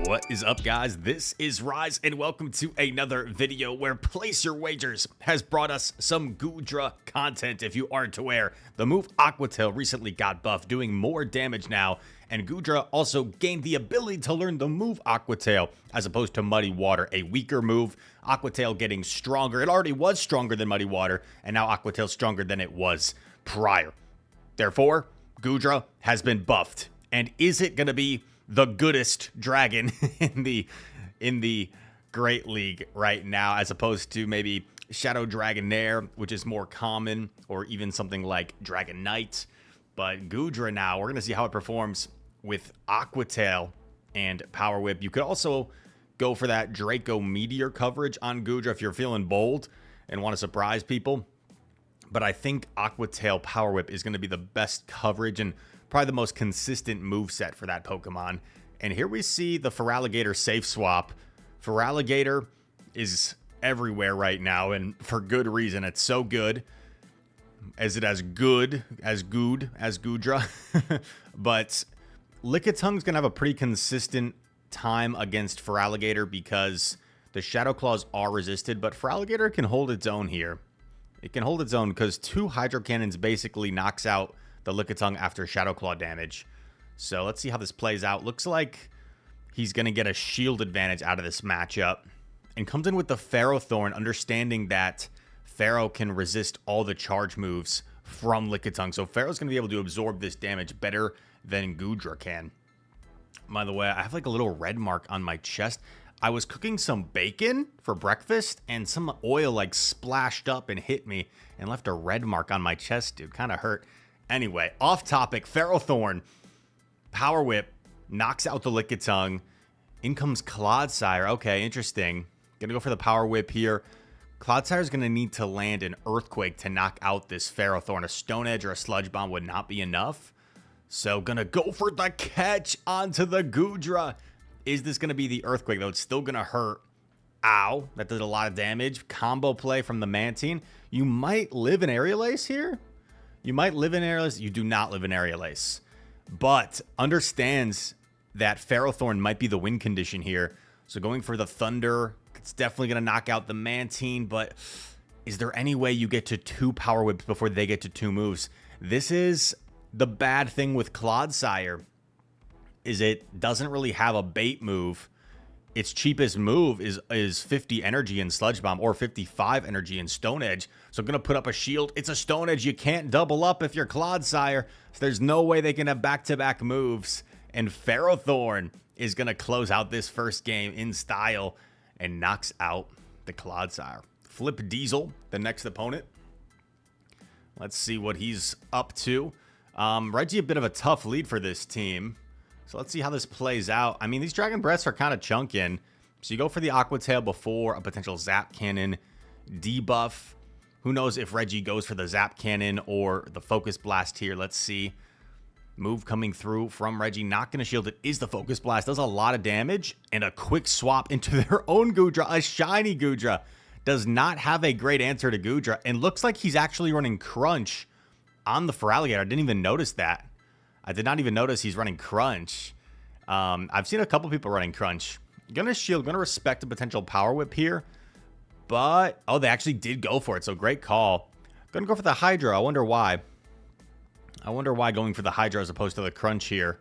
What is up, guys? This is Rise, and welcome to another video where Place Your Wagers has brought us some Goodra content. If you aren't aware, the move Aqua recently got buffed, doing more damage now, and Goodra also gained the ability to learn the move Aqua as opposed to Muddy Water, a weaker move. Aqua getting stronger. It already was stronger than Muddy Water, and now Aqua stronger than it was prior. Therefore, Goodra has been buffed. And is it going to be the goodest dragon in the Great League right now, as opposed to maybe Shadow Dragonair, which is more common, or even something like Dragon Knight? But Goodra now, we're going to see how it performs with Aqua and Power Whip. You could also go for that Draco Meteor coverage on Goodra if you're feeling bold and want to surprise people. But I think Aqua Power Whip is going to be the best coverage and probably the most consistent moveset for that Pokemon. And here we see the Feraligatr safe swap. Feraligatr is everywhere right now, and for good reason. It's so good. As Goodra. But Lickitung's going to have a pretty consistent time against Feraligatr because the Shadow Claws are resisted, but Feraligatr can hold its own here. It can hold its own because 2 Hydro Cannons basically knocks out the Lickitung after Shadow Claw damage. So let's see how this plays out. Looks like he's going to get a shield advantage out of this matchup. And comes in with the Ferrothorn, understanding that Ferro can resist all the charge moves from Lickitung. So Ferro's going to be able to absorb this damage better than Goodra can. By the way, I have like a little red mark on my chest. I was cooking some bacon for breakfast, and some oil like splashed up and hit me and left a red mark on my chest, dude. Kind of hurt. Anyway, off topic, Ferrothorn, Power Whip, knocks out the Lickitung. In comes Clodsire. Okay, interesting. Gonna go for the Power Whip here. Clodsire's gonna need to land an Earthquake to knock out this Ferrothorn. A Stone Edge or a Sludge Bomb would not be enough. So gonna go for the catch onto the Goodra. Is this gonna be the Earthquake, though? It's still gonna hurt. Ow, that did a lot of damage. Combo play from the Mantine. You might live in Aerial Ace here. You might live in Aerial Ace. You do not live in Aerial Ace. But understands that Ferrothorn might be the win condition here. So going for the Thunder. It's definitely going to knock out the Mantine. But is there any way you get to 2 Power Whips before they get to 2 moves? This is the bad thing with Clodsire. Is it doesn't really have a bait move. Its cheapest move is 50 energy in Sludge Bomb or 55 energy in Stone Edge. So I'm going to put up a shield. It's a Stone Edge. You can't double up if you're Clodsire. So there's no way they can have back-to-back moves. And Ferrothorn is going to close out this first game in style and knocks out the Clodsire. Flip Diesel, the next opponent. Let's see what he's up to. Reggie, a bit of a tough lead for this team. So let's see how this plays out. I mean, these Dragon Breaths are kind of chunking. So you go for the Aqua Tail before a potential Zap Cannon debuff. Who knows if Reggie goes for the Zap Cannon or the Focus Blast here. Let's see. Move coming through from Reggie. Not going to shield it. Is the Focus Blast. Does a lot of damage. And a quick swap into their own Goodra. A shiny Goodra. Does not have a great answer to Goodra. And looks like he's actually running Crunch on the Feraligatr. I didn't even notice that. I did not even notice he's running Crunch. I've seen a couple people running Crunch. Gonna shield, gonna respect a potential Power Whip here. But, oh, they actually did go for it, so great call. Gonna go for the Hydro. I wonder why. I wonder why going for the Hydro as opposed to the Crunch here.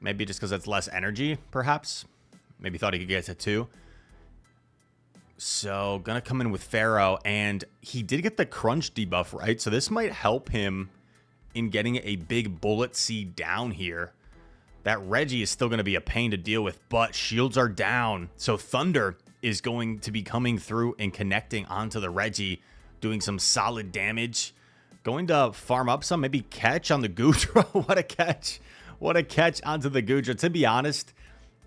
Maybe just because it's less energy, perhaps. Maybe thought he could get to 2. So, gonna come in with Pharaoh, and he did get the Crunch debuff, right? So this might help him in getting a big Bullet Seed down here. That Reggie is still going to be a pain to deal with, but shields are down. So Thunder is going to be coming through and connecting onto the Reggie, doing some solid damage. Going to farm up some, maybe catch on the Goodra. What a catch. What a catch onto the Goodra. To be honest,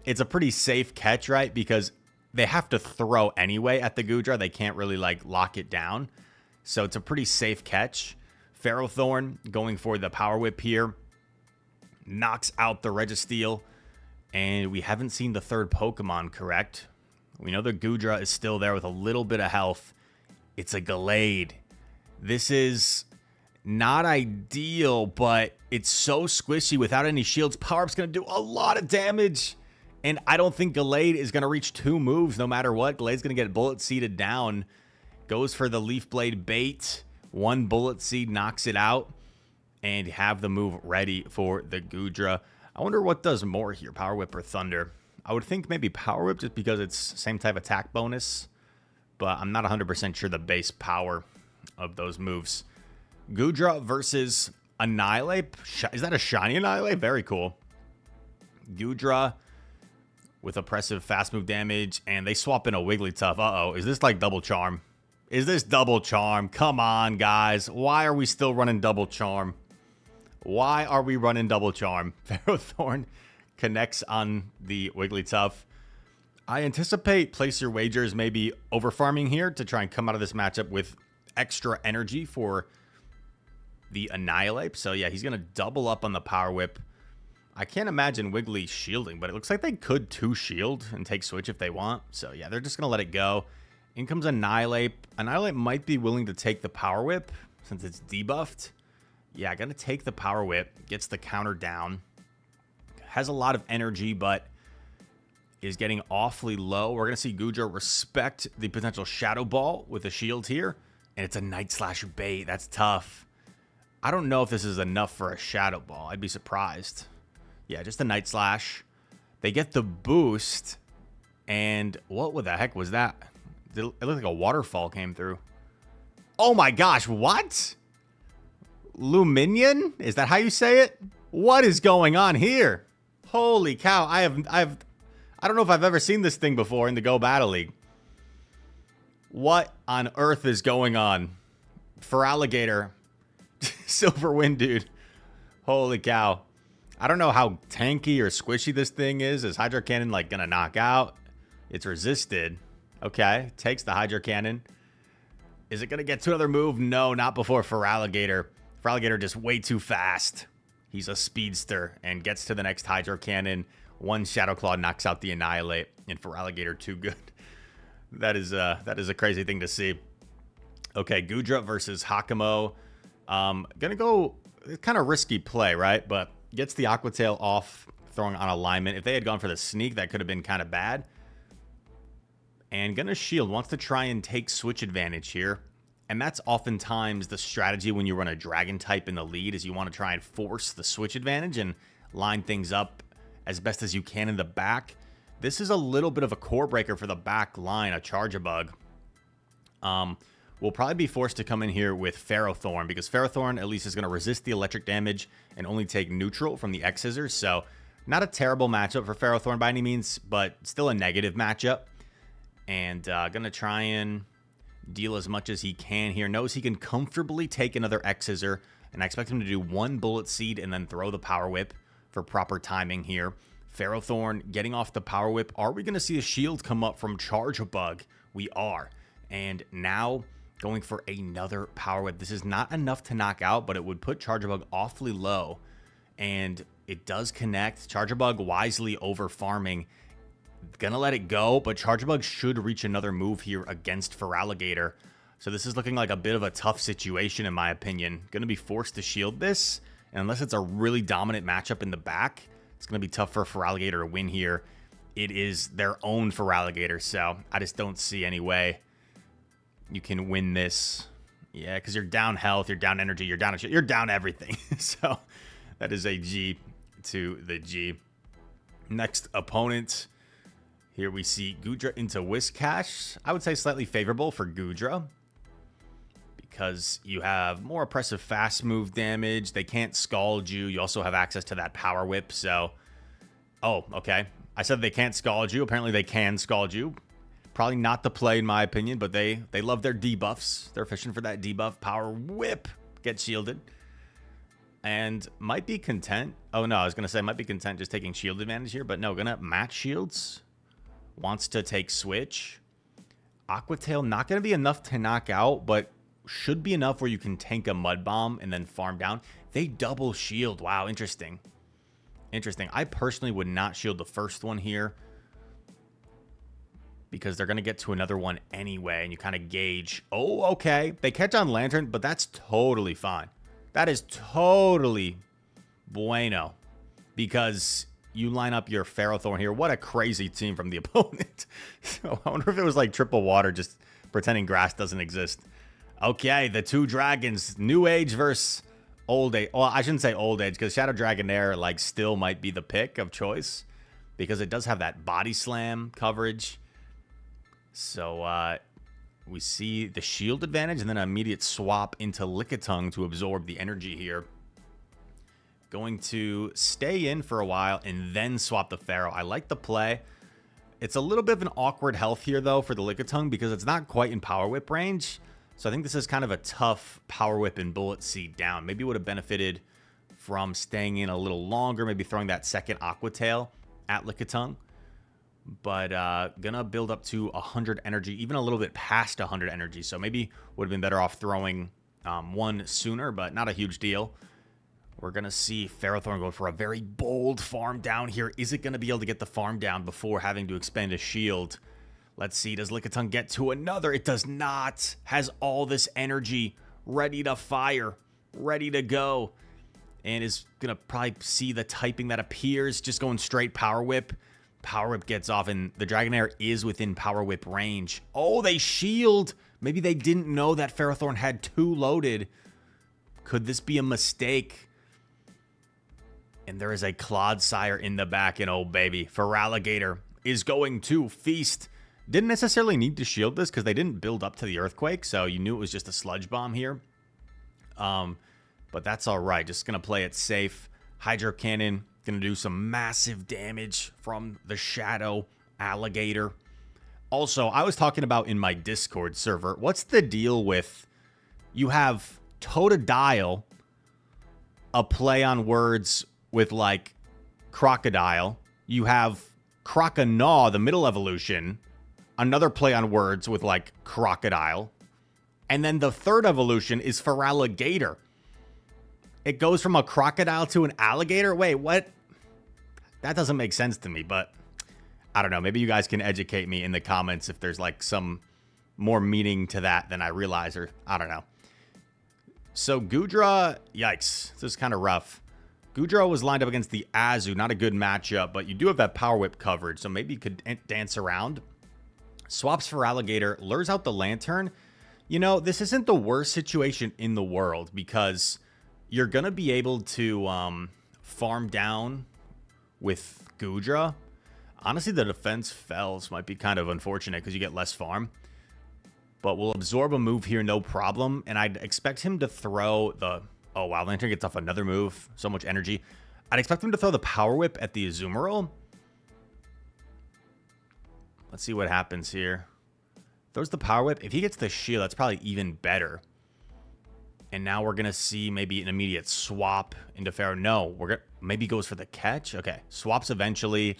it's a pretty safe catch, right? Because they have to throw anyway at the Goodra. They can't really like lock it down. So it's a pretty safe catch. Ferrothorn going for the Power Whip here. Knocks out the Registeel. And we haven't seen the third Pokemon, correct? We know the Goodra is still there with a little bit of health. It's a Gallade. This is not ideal, but it's so squishy without any shields. Power Up's going to do a lot of damage. And I don't think Gallade is going to reach 2 moves no matter what. Gallade's going to get bullet seeded down. Goes for the Leaf Blade bait. 1 bullet seed knocks it out. And have the move ready for the Goodra. I wonder what does more here, Power Whip or Thunder. I would think maybe Power Whip just because it's same type attack bonus. But I'm not 100% sure the base power of those moves. Goodra versus Annihilate. Is that a shiny Annihilate? Very cool. Goodra with oppressive fast move damage. And they swap in a Wigglytuff. Uh-oh. Is this like Double Charm? Is this Double Charm? Come on, guys. Why are we still running Double Charm? Why are we running Double Charm? Ferrothorn connects on the Wigglytuff. I anticipate place your wagers maybe over farming here to try and come out of this matchup with extra energy for the Annihilate. So yeah, he's going to double up on the Power Whip. I can't imagine Wiggly shielding, but it looks like they could 2 shield and take switch if they want. So yeah, they're just going to let it go. In comes Annihilate. Annihilate might be willing to take the Power Whip since it's debuffed. Yeah, going to take the Power Whip. Gets the counter down. Has a lot of energy, but is getting awfully low. We're going to see Goodra respect the potential Shadow Ball with a shield here. And it's a Night Slash bait. That's tough. I don't know if this is enough for a Shadow Ball. I'd be surprised. Yeah, just a Night Slash. They get the boost. And what the heck was that? It looked like a waterfall came through. Oh my gosh, what? Luminion? Is that how you say it? What is going on here? Holy cow. I don't know if I've ever seen this thing before in the Go Battle League. What on earth is going on? Feraligatr. Silverwind, dude. Holy cow. I don't know how tanky or squishy this thing is. Is Hydro Cannon like gonna knock out? It's resisted. Okay, takes the Hydro Cannon. Is it gonna get to another move? No, not before Feraligatr. Feraligatr just way too fast. He's a speedster and gets to the next Hydro Cannon. 1 Shadow Claw knocks out the Annihilate, and Feraligatr too good. That is a crazy thing to see. Okay, Goodra versus Hakamo. Gonna go kind of risky play, right? But gets the Aqua Tail off, throwing on alignment. If they had gone for the sneak, that could have been kind of bad. And gonna shield. Wants to try and take switch advantage here. And that's oftentimes the strategy when you run a dragon type in the lead, is you want to try and force the switch advantage and line things up as best as you can in the back. This is a little bit of a core breaker for the back line, a Charjabug. We'll probably be forced to come in here with Ferrothorn, because Ferrothorn at least is going to resist the electric damage and only take neutral from the X-Scissors. So not a terrible matchup for Ferrothorn by any means, but still a negative matchup. And going to try and deal as much as he can here. Knows he can comfortably take another X-Scissor, and I expect him to do 1 Bullet Seed and then throw the Power Whip for proper timing here. Ferrothorn getting off the Power Whip. Are we going to see a shield come up from Charjabug? We are. And now going for another Power Whip. This is not enough to knock out, but it would put Charjabug awfully low. And it does connect. Charjabug wisely over farming. Gonna let it go, but Charjabug should reach another move here against Feraligatr. So this is looking like a bit of a tough situation in my opinion. Gonna be forced to shield this. And unless it's a really dominant matchup in the back, it's going to be tough for Feraligatr to win here. It is their own Feraligatr, so I just don't see any way you can win this. Yeah, because you're down health, you're down energy, you're down everything. So that is a G to the G. Next opponent. Here we see Goodra into Whiscash. I would say slightly favorable for Goodra, because you have more oppressive fast move damage. They can't scald you. You also have access to that Power Whip. So, oh, okay. I said they can't scald you. Apparently they can scald you. Probably not the play in my opinion, but they love their debuffs. They're fishing for that debuff. Power Whip. Get shielded. And might be content. Oh, no, I was going to say might be content just taking shield advantage here. But no, going to match shields. Wants to take switch. Aqua Tail not going to be enough to knock out, but should be enough where you can tank a Mud Bomb and then farm down. They double shield. Wow, interesting. Interesting. I personally would not shield the first one here, because they're going to get to another one anyway, and you kind of gauge. Oh, okay. They catch on Lantern, but that's totally fine. That is totally bueno, because you line up your Ferrothorn here. What a crazy team from the opponent. So I wonder if it was like triple water, just pretending grass doesn't exist. Okay, the two dragons, New Age versus Old Age. Well, I shouldn't say Old Age, because Shadow Dragonair like still might be the pick of choice, because it does have that body slam coverage. So we see the shield advantage, and then an immediate swap into Lickitung to absorb the energy here. Going to stay in for a while and then swap the Pharaoh. I like the play. It's a little bit of an awkward health here, though, for the Lickitung, because it's not quite in Power Whip range. So I think this is kind of a tough Power Whip and Bullet Seed down. Maybe would have benefited from staying in a little longer, maybe throwing that second Aqua Tail at Lickitung. But gonna build up to 100 energy, even a little bit past 100 energy. So maybe would have been better off throwing one sooner, but not a huge deal. We're going to see Ferrothorn go for a very bold farm down here. Is it going to be able to get the farm down before having to expend a shield? Let's see. Does Lickitung get to another? It does not. Has all this energy ready to fire, ready to go. And is going to probably see the typing that appears. Just going straight Power Whip. Power Whip gets off, and the Dragonair is within Power Whip range. Oh, they shield. Maybe they didn't know that Ferrothorn had two loaded. Could this be a mistake? And there is a Clodsire in the back, and oh baby, Feraligatr is going to feast. Didn't necessarily need to shield this because they didn't build up to the Earthquake, so you knew it was just a Sludge Bomb here. But that's all right. Just going to play it safe. Hydro Cannon, going to do some massive damage from the Shadow Alligator. Also, I was talking about in my Discord server, what's the deal with you have Totodile, a play on words with like crocodile. You have Croconaw, the middle evolution, another play on words with like crocodile. And then the third evolution is Feraligatr. It goes from a crocodile to an alligator. Wait, what? That doesn't make sense to me, but I don't know. Maybe you guys can educate me in the comments if there's like some more meaning to that than I realize, or I don't know. So Goodra, yikes, this is kind of rough. Goodra was lined up against the Azu, not a good matchup, but you do have that Power Whip coverage, so maybe you could dance around. Swaps Feraligatr, lures out the Lantern. You know, this isn't the worst situation in the world, because you're going to be able to farm down with Goodra. Honestly, the defense fells might be kind of unfortunate because you get less farm. But we'll absorb a move here, no problem. And I'd expect him to throw the... Oh, wow, Lantern gets off another move. So much energy. I'd expect him to throw the Power Whip at the Azumarill. Let's see what happens here. Throws the Power Whip. If he gets the shield, that's probably even better. And now we're going to see maybe an immediate swap into Pharaoh. No, maybe goes for the catch. Okay, swaps eventually.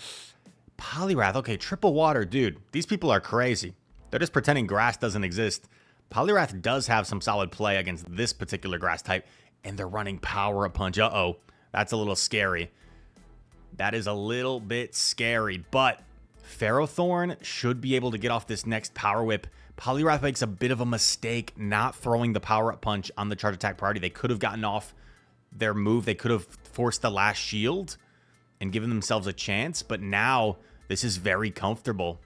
Poliwrath. Okay, triple water. Dude, these people are crazy. They're just pretending grass doesn't exist. Poliwrath does have some solid play against this particular grass type. And they're running Power Up Punch. Uh-oh. That's a little scary. That is a little bit scary. But Ferrothorn should be able to get off this next Power Whip. Poliwrath makes a bit of a mistake not throwing the Power Up Punch on the charge attack priority. They could have gotten off their move. They could have forced the last shield and given themselves a chance. But now this is very comfortable.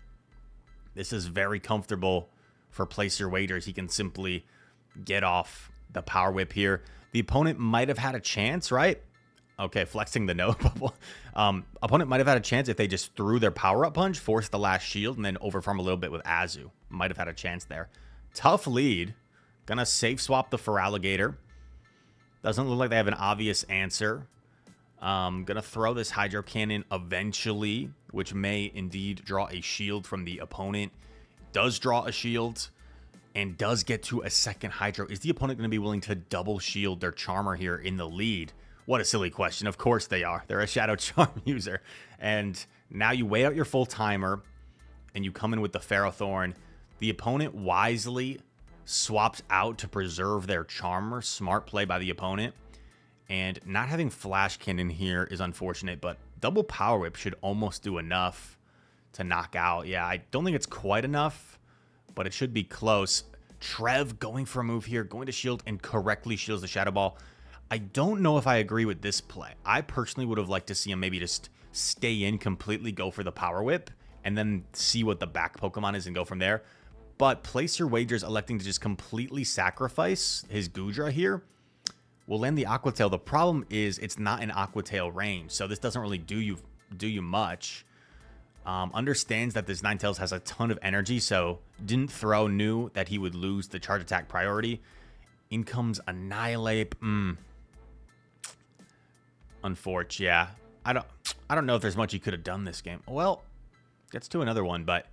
This is very comfortable for Place Your Wagers. He can simply get off the Power Whip here. The opponent might have had a chance, right? Okay, flexing the no bubble. Opponent might have had a chance if they just threw their Power-Up Punch, forced the last shield, and then overfarm a little bit with Azu. Might have had a chance there. Tough lead. Gonna safe swap the Feraligatr. Doesn't look like they have an obvious answer. Gonna throw this Hydro Cannon eventually, which may indeed draw a shield from the opponent. Does draw a shield and does get to a second Hydro. Is the opponent going to be willing to double shield their Charmer here in the lead? What a silly question. Of course they are. They're a Shadow Charm user. And now you wait out your full timer and you come in with the Ferrothorn. The opponent wisely swaps out to preserve their Charmer. Smart play by the opponent. And not having Flash Cannon here is unfortunate, but double Power Whip should almost do enough to knock out. Yeah, I don't think it's quite enough, but it should be close. Trev going for a move here, going to shield and correctly shields the Shadow Ball. I don't know if I agree with this play. I personally would have liked to see him maybe just stay in completely, go for the Power Whip, and then see what the back Pokemon is and go from there. But place your wagers electing to just completely sacrifice his Goodra here will land the Aqua Tail. The problem is it's not in Aqua Tail range, so this doesn't really do you much. Understands that this Ninetales has a ton of energy, so didn't throw, knew that he would lose the charge attack priority. In comes Annihilate. Unfortunate, yeah. I don't know if there's much he could have done this game. Well, gets to another one, but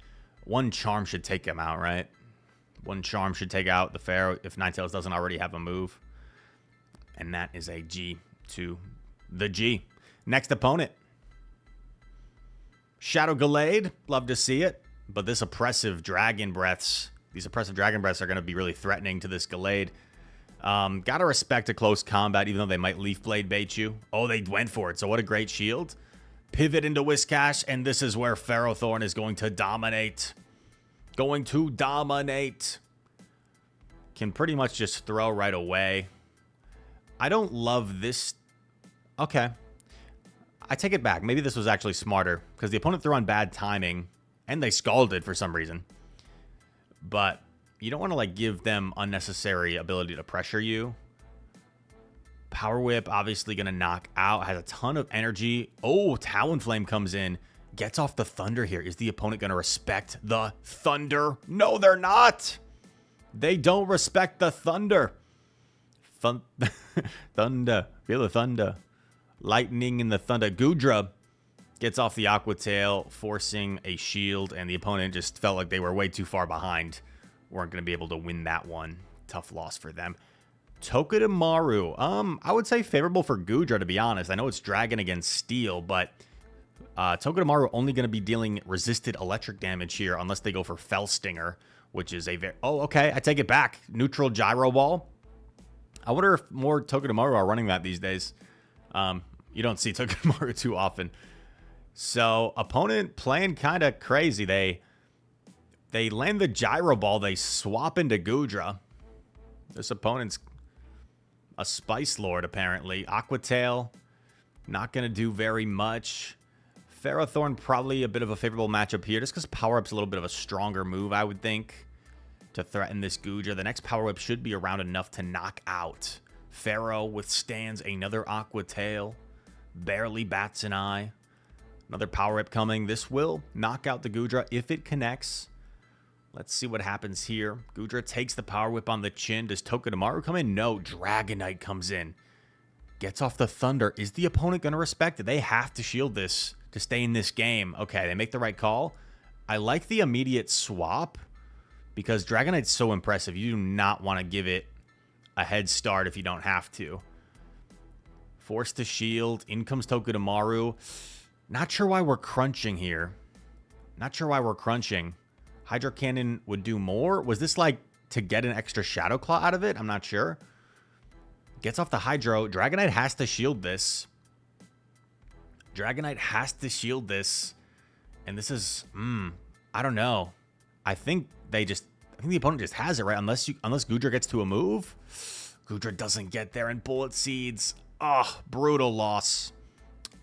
one Charm should take him out, right? One Charm should take out the Pharaoh if Ninetales doesn't already have a move. And that is a G to the G. Next opponent. Shadow Gallade. Love to see it. But this oppressive Dragon Breaths. These oppressive Dragon Breaths are going to be really threatening to this Gallade. Gotta respect a close combat, even though they might Leaf Blade bait you. Oh, they went for it. So what a great shield. Pivot into Whiscash, and this is where Ferrothorn is going to dominate. Going to dominate. Can pretty much just throw right away. I don't love this. Okay. I take it back. Maybe this was actually smarter, because the opponent threw on bad timing, and they scalded for some reason. But you don't want to like give them unnecessary ability to pressure you. Power Whip, obviously going to knock out. Has a ton of energy. Oh, Talonflame comes in. Gets off the Thunder here. Is the opponent going to respect the Thunder? No, they're not. They don't respect the Thunder. Thunder. Feel the Thunder. Lightning in the Thunder. Goodra gets off the Aqua Tail, forcing a shield. And the opponent just felt like they were way too far behind. Weren't going to be able to win that one. Tough loss for them. Togedemaru. I would say favorable for Goodra, to be honest. I know it's Dragon against Steel, but Togedemaru only going to be dealing resisted electric damage here unless they go for Fell Stinger, which is a very... Oh, okay. I take it back. Neutral Gyro Ball. I wonder if more Togedemaru are running that these days. You don't see Togedemaru too often. So, opponent playing kind of crazy. They land the Gyro Ball. They swap into Goodra. This opponent's a Spice Lord, apparently. Aqua Tail, not going to do very much. Ferrothorn, probably a bit of a favorable matchup here, just because Power Up's a little bit of a stronger move, I would think, to threaten this Goodra. The next Power Whip should be around enough to knock out. Pharaoh withstands another Aqua Tail. Barely bats an eye. Another Power Whip coming. This will knock out the Goodra if it connects. Let's see what happens here. Goodra takes the Power Whip on the chin. Does Togedemaru come in? No. Dragonite comes in. Gets off the Thunder. Is the opponent going to respect it? They have to shield this to stay in this game. Okay, they make the right call. I like the immediate swap because Dragonite's so impressive. You do not want to give it a head start if you don't have to. Forced to shield. In comes Togedemaru. Not sure why we're crunching here. Not sure why we're crunching. Hydro Cannon would do more. Was this like to get an extra Shadow Claw out of it? I'm not sure. Gets off the Hydro. Dragonite has to shield this. Dragonite has to shield this. And this is, I don't know. I think the opponent just has it, right? Unless Goodra gets to a move. Goodra doesn't get there, and Bullet Seeds. Oh, brutal loss.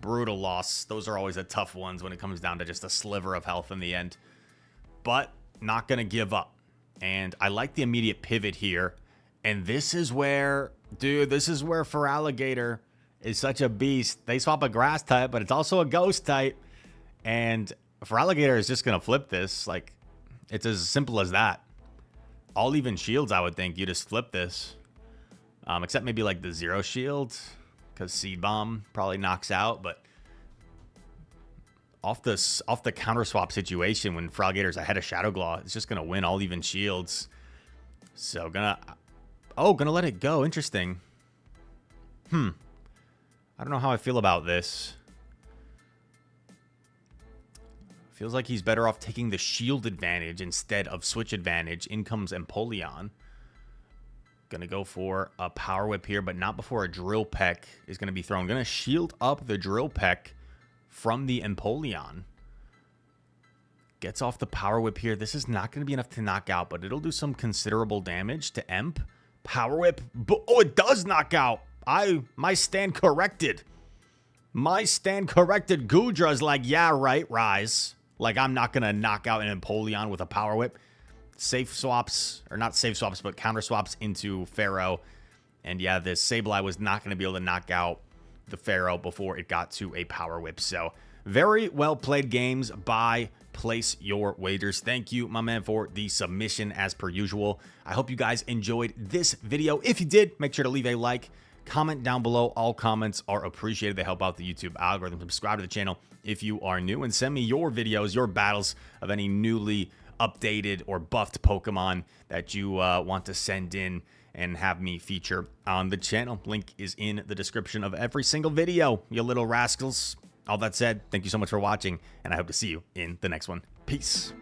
Brutal loss. Those are always the tough ones when it comes down to just a sliver of health in the end. But not going to give up. And I like the immediate pivot here. And this is where, dude, this is where Feraligatr is such a beast. They swap a grass type, but it's also a ghost type. And Feraligatr is just going to flip this. Like, it's as simple as that. All even shields, I would think. You just flip this. Except maybe like the zero shield. Because Seed Bomb probably knocks out, but off the counter swap situation when Feraligator's ahead of Shadow Claw, it's just gonna win all even shields. So gonna let it go. Interesting. I don't know how I feel about this. Feels like he's better off taking the shield advantage instead of switch advantage. In comes Empoleon. Gonna go for a Power Whip here, but not before a Drill Peck is gonna be thrown. Gonna shield up the Drill Peck from the Empoleon. Gets off the Power Whip here. This is not gonna be enough to knock out, but it'll do some considerable damage to Emp. Power Whip. Oh, it does knock out. My stand corrected. My stand corrected. Goodra's like, yeah, right, Rise. Like, I'm not going to knock out an Empoleon with a Power Whip. Safe swaps, or not safe swaps, but counter swaps into Pharaoh. And yeah, this Sableye was not going to be able to knock out the Pharaoh before it got to a Power Whip. So, very well played games by Place Your Wagers. Thank you, my man, for the submission as per usual. I hope you guys enjoyed this video. If you did, make sure to leave a like. Comment down below. All comments are appreciated. They help out the YouTube algorithm. Subscribe to the channel if you are new, and send me your videos, your battles of any newly updated or buffed Pokemon that you want to send in and have me feature on the channel. Link is in the description of every single video, you little rascals. All that said, thank you so much for watching, and I hope to see you in the next one. Peace.